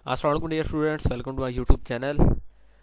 अस्सलाम वालेकुम dear students, welcome to my YouTube channel.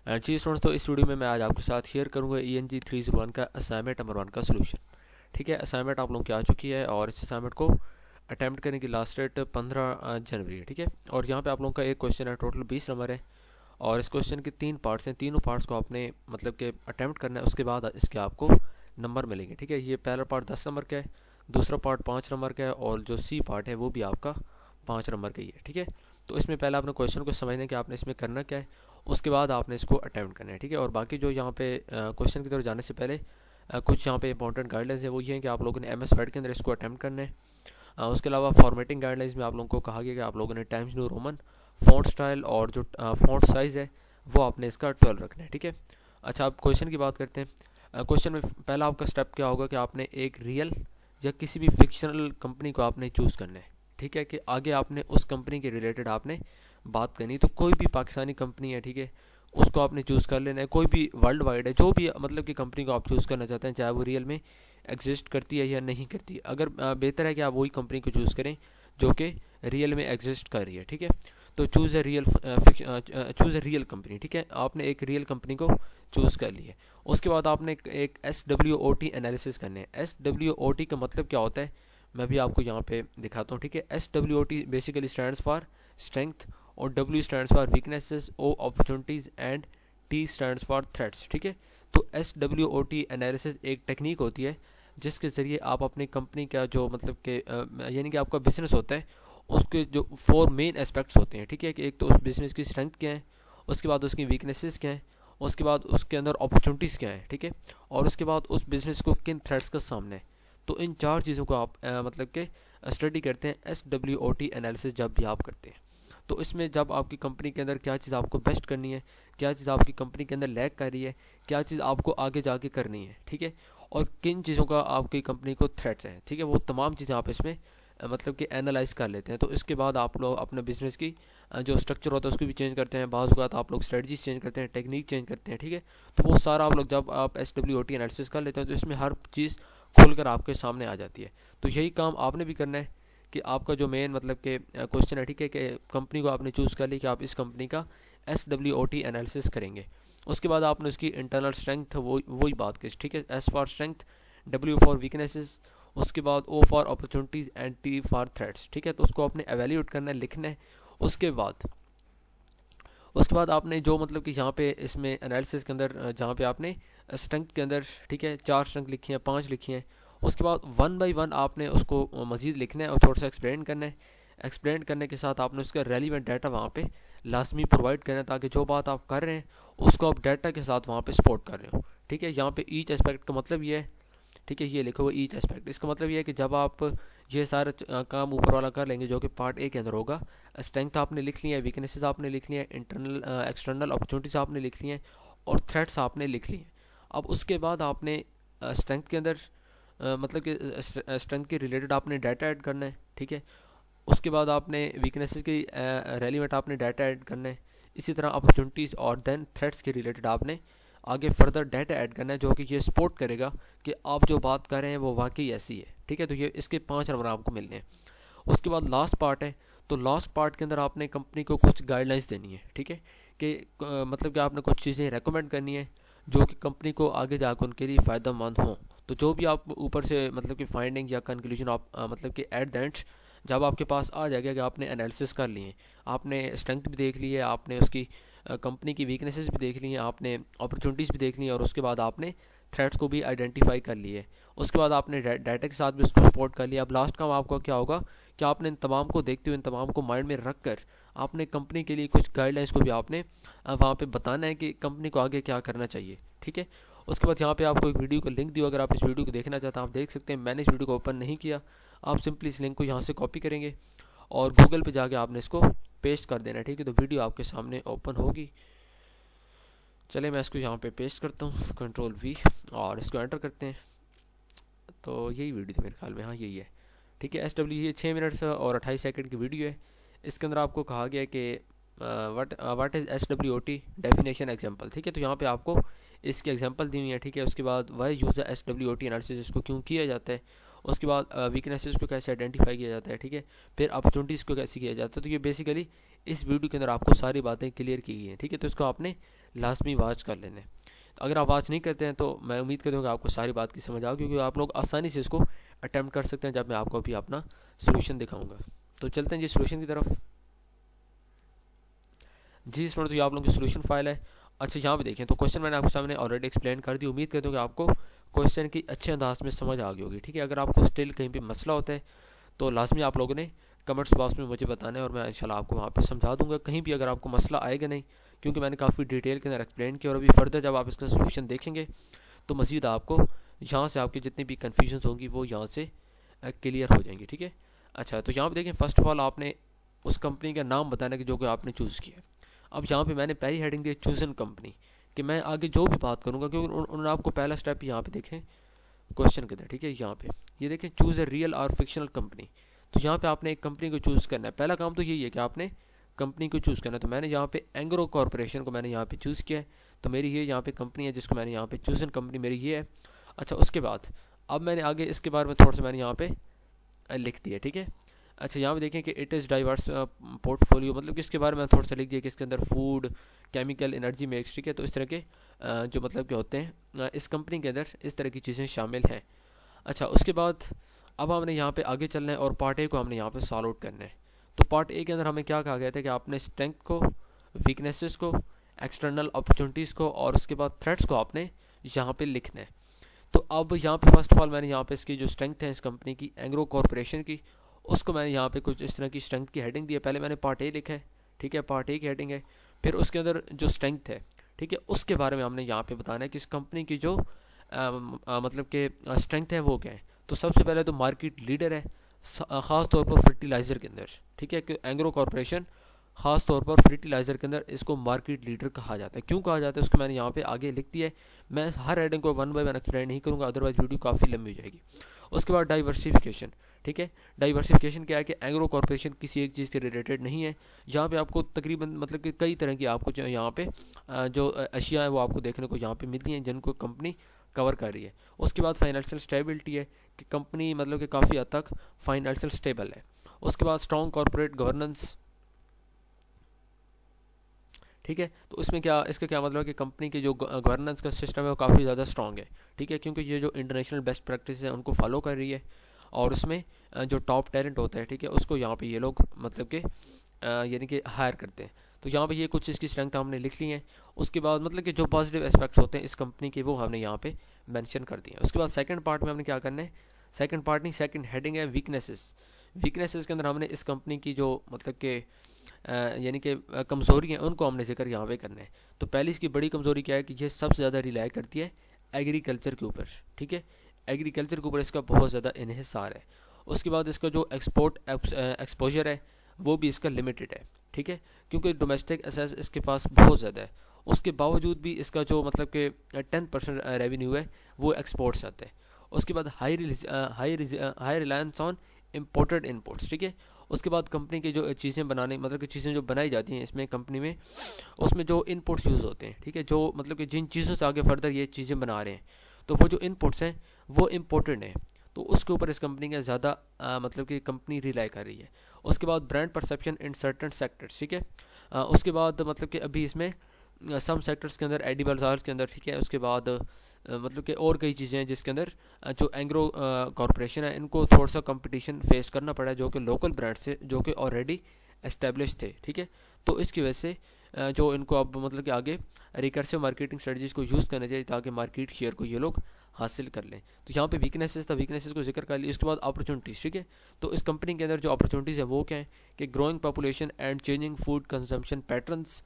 And जी स्टूडेंट्स, तो इस वीडियो में मैं आज आपके साथ शेयर करूंगा ENG 301 का असाइनमेंट नंबर 1 का सोल्यूशन। ठीक है, असाइनमेंट आप लोगों की आ चुकी है और इस असाइनमेंट को अटैम्प्ट करने की लास्ट डेट 15 जनवरी है। ठीक है, और यहाँ पे आप लोगों का एक क्वेश्चन है, टोटल 20 नंबर है और इस क्वेश्चन के 3 पार्ट्स हैं। तीनों पार्ट्स को आपने मतलब कि अटैम्प्ट करना है, उसके बाद इसके आपको नंबर मिलेंगे। ठीक है, ये पहला पार्ट 10 नंबर का है, दूसरा पार्ट 5 नंबर का है और जो सी पार्ट है वो भी आपका 5 नंबर का ही है। ठीक है, तो इसमें पहले आपने क्वेश्चन को समझना है कि आपने इसमें करना क्या है, उसके बाद आपने इसको अटैम्प्ट करना है। ठीक है, और बाकी जो यहाँ पे क्वेश्चन की तरफ जाने से पहले कुछ यहाँ पे इंपॉर्टेंट गाइडलाइंस है, वो ये है कि आप लोगों ने MS वर्ड के अंदर इसको अटैम्प्ट करना है। उसके अलावा फॉर्मेटिंग गाइडलाइंस में आप लोगों को कहा गया कि आप लोगों ने times new Roman font style और जो फ़ॉन्ट साइज़ है वो आपने इसका 12 रखना है। ठीक है, अच्छा अब क्वेश्चन की बात करते हैं। क्वेश्चन में पहला आपका स्टेप क्या होगा कि आपने एक रियल या किसी भी फिक्शनल कंपनी को आपने चूज़ करना है। ठीक है, कि आगे आपने उस कंपनी के रिलेटेड आपने बात करनी, तो कोई भी पाकिस्तानी कंपनी है, ठीक है, उसको आपने चूज़ कर लेना है। कोई भी वर्ल्ड वाइड है, जो भी मतलब कि कंपनी को आप चूज़ करना चाहते हैं, चाहे वो रियल में एग्जिस्ट करती है या नहीं करती है। अगर बेहतर है कि आप वही कंपनी को चूज़ करें जो कि रियल में एग्जिस्ट कर रही है। ठीक है, तो चूज़ ए रियल कंपनी। ठीक है, आपने एक रियल कंपनी को चूज़ कर लिया। उसके बाद आपने एक SWOT एनालिसिस करने हैं। SWOT का मतलब क्या होता है, मैं भी आपको यहाँ पे दिखाता हूँ। ठीक है, SWOT basically stands for strength और W stands for weaknesses, O opportunities and T stands for threats. ठीक है, तो SWOT एनालिसिस एक टेक्निक होती है जिसके ज़रिए आप अपनी कंपनी का जो मतलब कि यानी कि आपका बिजनेस होता है, उसके जो 4 मेन एस्पेक्ट्स होते हैं। ठीक है, कि एक तो उस बिज़नेस की स्ट्रेंथ क्या है, उसके बाद उसकी वीकनेसेस क्या है, उसके बाद उसके अंदर अपॉर्चुनिटीज़ क्या है। ठीक है, और उसके बाद उस बिज़नेस को किन थ्रेट्स का सामना है। तो इन 4 चीज़ों को आप मतलब कि स्टडी करते हैं SWOT एनालिसिस जब भी आप करते हैं। तो इसमें जब आपकी कंपनी के अंदर क्या चीज़ आपको बेस्ट करनी है, क्या चीज़ आपकी कंपनी के अंदर लैग कर रही है, क्या चीज़ आपको आगे जाके करनी है। ठीक है, और किन चीज़ों का आपकी कंपनी को थ्रेट्स हैं। ठीक है, वो तमाम चीज़ें आप इसमें मतलब कि एनालाइज कर लेते हैं। तो इसके बाद आप लोग अपने बिजनेस की जो स्ट्रक्चर होता है उसको भी चेंज करते हैं। बाज़ औक़ात आप लोग स्ट्रेटजीज चेंज करते हैं, टेक्निक चेंज करते हैं। ठीक है, तो वो सारा आप लोग जब आप SWOT एनालिसिस कर लेते हैं तो इसमें हर चीज़ खोलकर आपके सामने आ जाती है। तो यही काम आपने भी करना है कि आपका जो मेन मतलब के क्वेश्चन है, ठीक है, कि कंपनी को आपने चूज़ कर ली कि आप इस कंपनी का SWOT एनालिसिस करेंगे। उसके बाद आपने उसकी इंटरनल स्ट्रेंथ वही बात की। ठीक है, S for strength, W for weaknesses, उसके बाद O for opportunities and T for threats. ठीक है, तो उसको आपने एवेल्यूएट करना है, लिखना है। उसके बाद आपने जो मतलब कि यहाँ पे इसमें एनालिसिस के अंदर जहाँ पे आपने स्ट्रेंथ के अंदर, ठीक है, 4 स्ट्रेंथ लिखी हैं, 5 लिखी हैं। उसके बाद 1 बाई 1 आपने उसको मज़ीद लिखना है और थोड़ा सा एक्सप्लेन करना है। एक्सप्लेन करने के साथ आपने उसका रेलिवेंट डाटा वहाँ पे लाजमी प्रोवाइड करना है, ताकि जो बात आप कर रहे हैं उसको आप डाटा के साथ वहाँ पे सपोर्ट कर रहे हो। ठीक है, यहाँ पे ईच एस्पेक्ट का मतलब ये है, ठीक है, ये लिखो हुआ ईच एस्पेक्ट, इसका मतलब ये है कि जब आप ये सारा काम ऊपर वाला कर लेंगे जो कि पार्ट A के अंदर होगा, स्ट्रेंथ आपने लिख ली है, वीकनेसेस आपने लिख ली है, इंटरनल एक्सटर्नल अपॉर्चुनिटीज़ आपने लिख ली हैं और थ्रेट्स आपने लिख ली हैं। अब उसके बाद आपने स्ट्रेंथ के अंदर मतलब कि स्ट्रेंथ के रिलेटेड आपने डाटा ऐड करना है। ठीक है, उसके बाद आपने वीकनेसेस की रेलिवेंट आपने डाटा ऐड करना है। इसी तरह अपॉर्चुनिटीज़ और देन थ्रेट्स के रिलेटेड आपने आगे फर्दर डाटा ऐड करना है, जो कि ये सपोर्ट करेगा कि आप जो बात कर रहे हैं वो वाकई ऐसी है। ठीक है, तो ये इसके 5 नंबर आपको मिलने हैं। उसके बाद लास्ट पार्ट है, तो लास्ट पार्ट के अंदर आपने कंपनी को कुछ गाइडलाइंस देनी है। ठीक है, कि मतलब कि आपने कुछ चीज़ें रेकमेंड करनी है जो कि कंपनी को आगे जाकर उनके लिए फ़ायदा मंद हों। तो जो भी आप ऊपर से मतलब कि फाइंडिंग या कंक्लूजन आप मतलब कि एट द एंड जब आपके पास आ जाएगा कि आपने एनालिसिस कर लिए, आपने स्ट्रेंथ भी देख ली है, आपने उसकी कंपनी की वीकनेसेस भी देख ली हैं, आपने अपॉर्चुनिटीज़ भी देख ली हैं और उसके बाद आपने थ्रेट्स को भी आइडेंटिफाई कर लिए। उसके बाद आपने डाटा के साथ भी उसको सपोर्ट कर लिया। अब लास्ट काम आपका क्या होगा कि आपने इन तमाम को देखते हुए, इन तमाम को माइंड में रख कर आपने कंपनी के लिए कुछ गाइडलाइंस को भी आपने वहाँ पे बताना है कि कंपनी को आगे क्या करना चाहिए। ठीक है, उसके बाद यहाँ पे आपको एक वीडियो का लिंक दिया, अगर आप इस वीडियो को देखना चाहते हैं आप देख सकते हैं। मैंने इस वीडियो को ओपन नहीं किया, आप सिंपली इस लिंक को यहाँ से कॉपी करेंगे और गूगल पे जाके आपने इसको पेस्ट कर देना है। ठीक है, तो वीडियो आपके सामने ओपन होगी। चले मैं इसको यहाँ पे पेस्ट करता हूँ, Ctrl+V, और इसको एंटर करते हैं। तो यही वीडियो थी मेरे ख्याल में, हाँ यही है। ठीक है, ये 6 मिनट और 28 सेकंड की वीडियो है। इसके अंदर आपको कहा गया है कि what is SWOT definition example. ठीक है, तो यहाँ पे आपको इसके एग्जांपल दी हुई है। ठीक है, उसके बाद why use the SWOT analysis, इसको क्यों किया जाता है। उसके बाद वीकनेसेस को कैसे आइडेंटिफाई किया जाता है, ठीक है, फिर अपॉर्चुनिटीज़ को कैसे किया जाता है। तो ये बेसिकली इस वीडियो के अंदर आपको सारी बातें क्लियर की गई हैं, ठीक है। तो इसको आपने लाजमी वॉच कर लेना है। अगर आप वॉच नहीं करते हैं तो मैं उम्मीद करता हूँ कि आपको सारी बात की समझ आओ, क्योंकि आप लोग आसानी से इसको अटैम्प्ट कर सकते हैं जब मैं आपको अभी अपना सोल्यूशन दिखाऊंगा। तो चलते हैं जी सोल्यूशन की तरफ। जी स्टूडेंट, तो ये आप लोगों की सोल्यूशन फाइल है। अच्छा, यहाँ पे देखें तो क्वेश्चन मैंने आपके सामने ऑलरेडी एक्सप्लेन कर दी। उम्मीद करता हूँ कि आपको क्वेश्चन की अच्छे अंदाज में समझ आ गई होगी, ठीक है। अगर आपको स्टिल कहीं पे मसला होता है तो लाजमी आप लोगों ने कमेंट्स बॉक्स में मुझे बताना है और मैं इंशाल्लाह आपको वहाँ पे समझा दूंगा। कहीं भी अगर आपको मसला आएगा नहीं, क्योंकि मैंने काफ़ी डिटेल के अंदर एक्सप्लेन किया, और अभी फर्दर जब आप इसका सोल्यूशन देखेंगे तो मज़ीद आपको यहाँ से आपकी जितनी भी कन्फ्यूजन होंगी वो यहाँ से क्लियर हो जाएंगी, ठीक है। अच्छा, तो यहाँ पर देखें, फ़र्स्ट ऑफ ऑल आपने उस कंपनी का नाम बताना है कि जो कि आपने चूज़ किया। अब यहाँ पे मैंने पहली हेडिंग दी चूज़न कंपनी, कि मैं आगे जो भी बात करूँगा, क्योंकि उन्होंने आपको पहला स्टेप यहाँ पे देखें क्वेश्चन के अंदर, ठीक है। यहाँ पे ये देखें चूज़ ए रियल और फिक्शनल कंपनी। तो यहाँ पे आपने एक कंपनी को चूज़ करना है। पहला काम तो यही है कि आपने कंपनी को चूज़ करना है। तो मैंने यहाँ पे एंग्रो कॉर्पोरेशन को मैंने यहाँ पे चूज़ किया है। तो मेरी ये यहाँ पे कंपनी है जिसको मैंने यहाँ पे चूज़न कंपनी मेरी ये है। अच्छा, उसके बाद अब मैंने आगे इसके बारे में थोड़ा सा मैंने यहाँ पे लिख दिया, ठीक है। अच्छा, यहाँ पे देखें कि इट इज़ डाइवर्स पोर्टफोलियो, मतलब कि इसके बारे में थोड़ा सा लिख दिया कि इसके अंदर फूड, केमिकल, एनर्जी मिक्स, ठीक है। तो इस तरह के जो मतलब के होते हैं इस कंपनी के अंदर इस तरह की चीज़ें शामिल हैं। अच्छा, उसके बाद अब हमने यहाँ पे आगे चलना है और पार्ट ए को हमने यहाँ पे सॉल्व आउट करना है। तो पार्ट ए के अंदर हमें क्या कहा गया था कि आपने स्ट्रेंथ को, वीकनेसेस को, एक्सटर्नल अपॉर्चुनिटीज़ को और उसके बाद थ्रेट्स को आपने यहाँ पे लिखना है। तो अब यहाँ पे फर्स्ट ऑफ ऑल मैंने यहाँ पे इसकी जो स्ट्रेंथ है इस कंपनी की, एंग्रो कॉर्पोरेशन की, उसको मैंने यहाँ पे कुछ इस तरह की स्ट्रेंथ की हेडिंग दी है। पहले मैंने पार्ट ए लिखा है, ठीक है, पार्ट ए की हेडिंग है। फिर उसके अंदर जो स्ट्रेंथ है, ठीक है, उसके बारे में हमने यहाँ पे बताना है कि इस कंपनी की जो मतलब के स्ट्रेंथ है वो क्या है। तो सबसे पहले तो मार्केट लीडर है, ख़ास तौर पर फर्टिलाइज़र के अंदर, ठीक है, कि एंग्रो कॉर्पोरेशन ख़ास तौर पर फर्टिलाइज़र के अंदर इसको मार्केट लीडर कहा जाता है। क्यों कहा जाता है उसको मैंने यहाँ पे आगे लिख दिया है। मैं हर हेडिंग को वन बाय वन एक्सप्लेन नहीं करूँगा, अदरवाइज वीडियो काफ़ी लंबी हो जाएगी। उसके बाद डाइवर्सिफिकेशन, ठीक है। डाइवर्सिफिकेशन क्या है कि एंग्रो कॉर्पोरेशन किसी एक चीज़ के रिलेटेड नहीं है। यहाँ पे आपको तकरीबन मतलब कि कई तरह की आपको यहाँ पे जो अशिया है वो आपको देखने को यहाँ पे मिलती हैं जिनको कंपनी कवर कर रही है। उसके बाद फाइनेंशियल स्टेबिलिटी है कि कंपनी मतलब कि काफ़ी हद तक फाइनेंशियल स्टेबल है। उसके बाद स्ट्रॉन्ग कॉर्पोरेट गवर्नेंस, ठीक है। तो उसमें क्या, इसका क्या मतलब है कि कंपनी के जो गवर्नेंस का सिस्टम है वो काफ़ी ज़्यादा स्ट्रॉन्ग है, ठीक है, क्योंकि ये जो इंटरनेशनल बेस्ट प्रैक्टिस है उनको फॉलो कर रही है और उसमें जो टॉप टैलेंट होता है, ठीक है, उसको यहाँ पे ये लोग मतलब कि यानी कि हायर करते हैं। तो यहाँ पे ये कुछ इसकी स्ट्रेंथ हमने लिख ली हैं। उसके बाद मतलब कि जो पॉजिटिव एस्पेक्ट्स होते हैं इस कंपनी के वो हमने यहाँ पे मेंशन कर दिए। उसके बाद सेकंड पार्ट में हमने क्या करना है, सेकंड पार्ट नहीं, सेकंड हेडिंग है वीकनेसेस। वीकनेसेस के अंदर हमने इस कंपनी की जो मतलब कि यानी कि कमज़ोरी हैं उनको हमने जिक्र यहाँ पे करना है। तो पहली इसकी बड़ी कमज़ोरी क्या है कि ये सबसे ज़्यादा रिलाई करती है एग्रीकल्चर के ऊपर, ठीक है, एग्रीकल्चर के ऊपर इसका बहुत ज़्यादा इन्हिसार है। उसके बाद इसका जो एक्सपोर्ट एक्सपोजर है वो भी इसका लिमिटेड है, ठीक है, क्योंकि डोमेस्टिक एसेस इसके पास बहुत ज़्यादा है। उसके बावजूद भी इसका जो मतलब कि 10% रेवेन्यू है वो एक्सपोर्ट से आता है। उसके बाद high reliance on imported inputs, ठीक है। उसके बाद कंपनी की जो चीज़ें बनाने मतलब कि चीज़ें जो बनाई जाती हैं इसमें कंपनी में, उसमें जो इनपुट्स यूज़ होते हैं, ठीक है, जो मतलब कि जिन चीज़ों से आगे फर्दर ये चीज़ें बना रहे हैं तो वो जो इनपुट्स हैं वो इम्पोर्टेड हैं। तो उसके ऊपर इस कंपनी का ज़्यादा मतलब कि कंपनी रिलाई कर रही है। उसके बाद brand perception in certain sectors, ठीक है। उसके बाद मतलब कि अभी इसमें सम सेक्टर्स के अंदर एडिबल बाज़ार के अंदर, ठीक है। उसके बाद मतलब कि और कई चीज़ें हैं जिसके अंदर जो एंग्रो कॉर्पोरेशन है इनको थोड़ा सा कंपटीशन फेस करना पड़ा है जो कि लोकल ब्रांड से जो कि ऑलरेडी एस्टेब्लिश थे, ठीक है। तो इसकी वजह से जो इनको अब मतलब कि आगे रिकर्सिव मार्केटिंग स्ट्रेटजीज को यूज़ करना चाहिए ताकि मार्केट शेयर को ये लोग हासिल कर लें। तो यहाँ पे वीकनेसेस था, वीकनेसेस को जिक्र कर लिया। इसके बाद अपॉर्चुनिटीज़, ठीक है। तो इस कंपनी के अंदर जो अपॉर्चुनिटीज़ है वो क्या है कि growing population and changing food consumption patterns.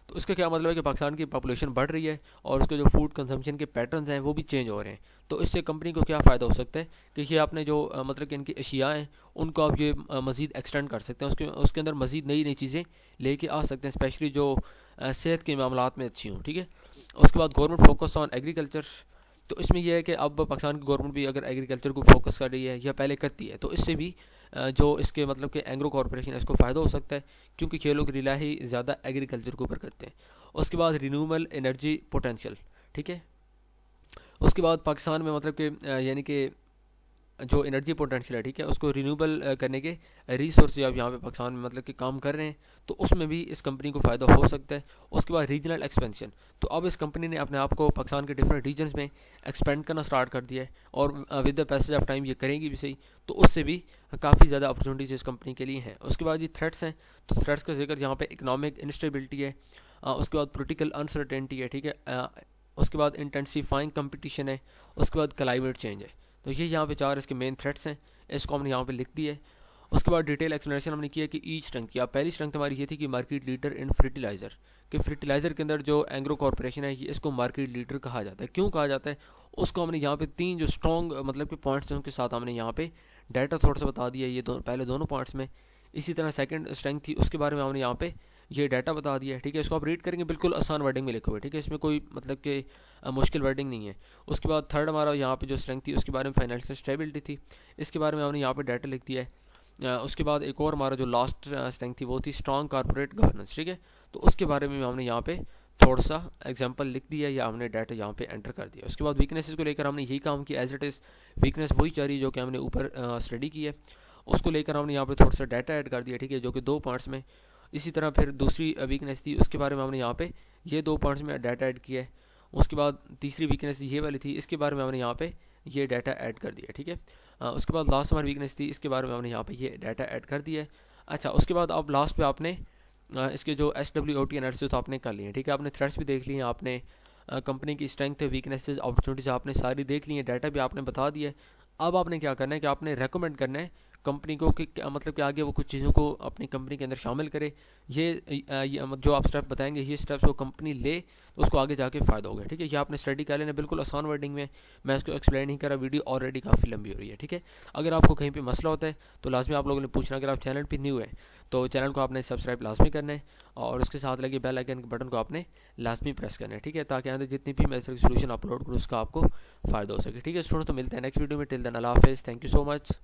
तो इसका क्या मतलब है कि पाकिस्तान की पॉपुलेशन बढ़ रही है और उसके जो फूड कंजम्पशन के पैटर्न्स हैं वो भी चेंज हो रहे हैं। तो इससे कंपनी को क्या फ़ायदा हो सकता है कि ये आपने जो मतलब कि इनकी अशिया हैं उनको आप ये मज़ीद एक्सटेंड कर सकते हैं, उसके अंदर मज़ीद नई नई चीज़ें लेके आ सकते हैं, स्पेशली जो सेहत के मामलात में अच्छी हों, ठीक है। उसके बाद गवर्नमेंट फोकस ऑन एग्रीकल्चर। तो इसमें यह है कि अब पाकिस्तान की गवर्नमेंट भी अगर एग्रीकल्चर को फोकस कर रही है या पहले करती है तो इससे भी जो इसके मतलब कि एंग्रो कॉर्पोरेशन है इसको फ़ायदा हो सकता है क्योंकि ये लोग रिलाई ज़्यादा एग्रीकल्चर के ऊपर करते हैं। उसके बाद रिन्यूएबल एनर्जी पोटेंशियल, ठीक है। उसके बाद पाकिस्तान में मतलब कि यानी कि जो एनर्जी पोटेंशियल है, ठीक है, उसको रिन्यूएबल करने के रिसोर्स आप यहाँ पे पाकिस्तान में मतलब कि काम कर रहे हैं, तो उसमें भी इस कंपनी को फ़ायदा हो सकता है। उसके बाद रीजनल एक्सपेंशन, तो अब इस कंपनी ने अपने आप को पाकिस्तान के डिफरेंट रीजन्स में एक्सपेंड करना स्टार्ट कर दिया है, और with the passage of time ये करेंगी भी सही, तो उससे भी काफ़ी ज़्यादा अपॉर्चुनिटीज़ इस कंपनी के लिए हैं। उसके बाद ये थ्रेट्स हैं, तो थ्रेट्स का जिक्र यहाँ पे इकोनॉमिक इंस्टेबिलिटी है, उसके बाद पोलिटिकल अनसर्टेनिटी है, ठीक है, उसके बाद इंटेंसिफाइंग कंपटीशन है, उसके बाद क्लाइमेट चेंज है। तो ये यहाँ पे 4 इसके मेन थ्रेट्स हैं, इसको हमने यहाँ पे लिख दिया है। उसके बाद डिटेल एक्सप्लेनेशन हमने किया कि ईच स्ट्रेंथ की, अब पहली स्ट्रेंथ हमारी ये थी कि मार्केट लीडर इन फर्टिलाइज़र, कि फर्टिलाइज़र के अंदर जो एंग्रो कॉर्पोरेशन है, ये इसको मार्केट लीडर कहा जाता है। क्यों कहा जाता है, उसको हमने यहाँ पे 3 जो स्ट्रॉन्ग मतलब कि पॉइंट्स हैं उनके साथ हमने यहाँ पे डाटा थोड़ा सा बता दिया, ये पहले दोनों पॉइंट्स में। इसी तरह सेकंड स्ट्रेंथ थी, उसके बारे में हमने यहाँ पे ये डाटा बता दिया है, ठीक है। इसको आप रीड करेंगे, बिल्कुल आसान वर्डिंग में लिखे हुए, ठीक है, इसमें कोई मतलब कि मुश्किल वर्डिंग नहीं है। उसके बाद थर्ड हमारा यहाँ पे जो स्ट्रेंथ थी उसके बारे में फाइनेंशियल स्टेबिलिटी थी, इसके बारे में हमने यहाँ पे डाटा लिख दिया है। उसके बाद एक और हमारा जो लास्ट स्ट्रेंथ थी वो थी स्ट्रॉन्ग कॉर्पोरेट गवर्नेंस, ठीक है, तो उसके बारे में हमने यहाँ पे थोड़ा सा एग्जांपल लिख दिया या हमने डाटा यहाँ पे एंटर कर दिया। उसके बाद वीकनेसेस को लेकर हमने यही काम किया, एज इट इज़ वीकनेस वही जा रही है जो कि हमने ऊपर स्टडी की है, उसको लेकर हमने यहाँ पे थोड़ा सा डाटा ऐड कर दिया, ठीक है, जो कि 2 पार्ट्स में। इसी तरह फिर दूसरी वीकनेस थी, उसके बारे में हमने यहाँ पे ये 2 पार्ट्स में डाटा ऐड किया है। उसके बाद तीसरी वीकनेस ये वाली थी, इसके बारे में हमने यहाँ पे ये डाटा ऐड कर दिया, ठीक है। उसके बाद लास्ट हमारी वीकनेस थी, इसके बारे में हमने यहाँ पे ये डाटा ऐड कर दिया है। अच्छा, उसके बाद अब लास्ट पे आपने इसके जो SWOT एनालिसिस तो आपने कर लिए, ठीक है, आपने थ्रेड्स भी देख लिए हैं, आपने कंपनी की स्ट्रेंथ, वीकनेसेस, अपॉर्चुनिटीज़ आपने सारी देख ली हैं, डाटा भी आपने बता दिया है। अब आपने क्या करना है कि आपने रेकमेंड करना है कंपनी को कि मतलब कि आगे वो कुछ चीज़ों को अपनी कंपनी के अंदर शामिल करे। ये जो आप स्टेप बताएंगे, ये स्टेप्स वो कंपनी ले तो उसको आगे जाके फ़ायदा होगा, ठीक है। ये आपने स्टडी कर लेना, बिल्कुल आसान वर्डिंग में, मैं इसको एक्सप्लेन नहीं कर रहा, वीडियो ऑलरेडी काफ़ी लंबी हो रही है, ठीक है। अगर आपको कहीं पे मसला होता है तो लाजमी आप लोगों ने पूछना, अगर आप चैनल पर न्यू है तो चैनल को आपने सब्सक्राइब लाजमी करना है, और उसके साथ लगे बेल आइकन के बटन को आपने लाजमी प्रेस करना है, ठीक है, ताकि आगे जितनी भी मैं इस तरह की सोल्यूशन अपलोड करूँ उसका आपको फ़ायदा हो सके, ठीक है। स्टूडेंट्स, तो मिलते हैं नेक्स्ट वीडियो में, टिल देन अल्लाह हाफिज़, थैंक यू सो मच।